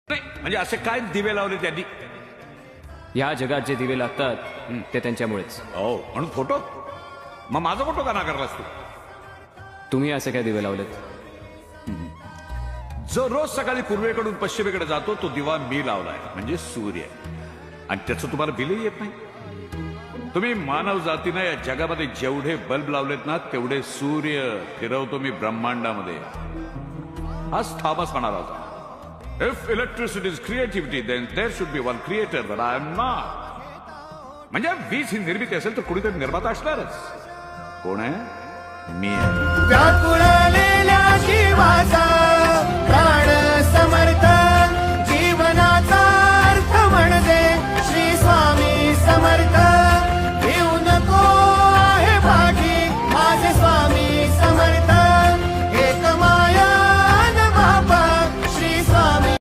नाही म्हणजे असे काय दिवे लावले त्यांनी? या जगात जे दिवे लागतात ते त्यांच्यामुळेच. हो म्हणून फोटो? मग माझा फोटो का नाकारलास तू? तुम्ही असे काय दिवे लावलेत? जो रोज सकाळी पूर्वेकडून पश्चिमेकडे जातो तो दिवा मी लावलाय, म्हणजे सूर्य. आणि त्याचं तुम्हाला बिलही येत नाही. तुम्ही मानव जातीनं या जगामध्ये जेवढे बल्ब लावलेत ना तेवढे सूर्य फिरवतो मी ब्रह्मांडामध्ये. आज थॉमस म्हणाला होता, if electricity is creativity then there should be one creator, but I am not. म्हणजे वीज ही निर्मिती असेल तर कुणीतरी निर्माता असणारच. कोण आहे? मी आहे. व्याकुळलेल्या जीवाचा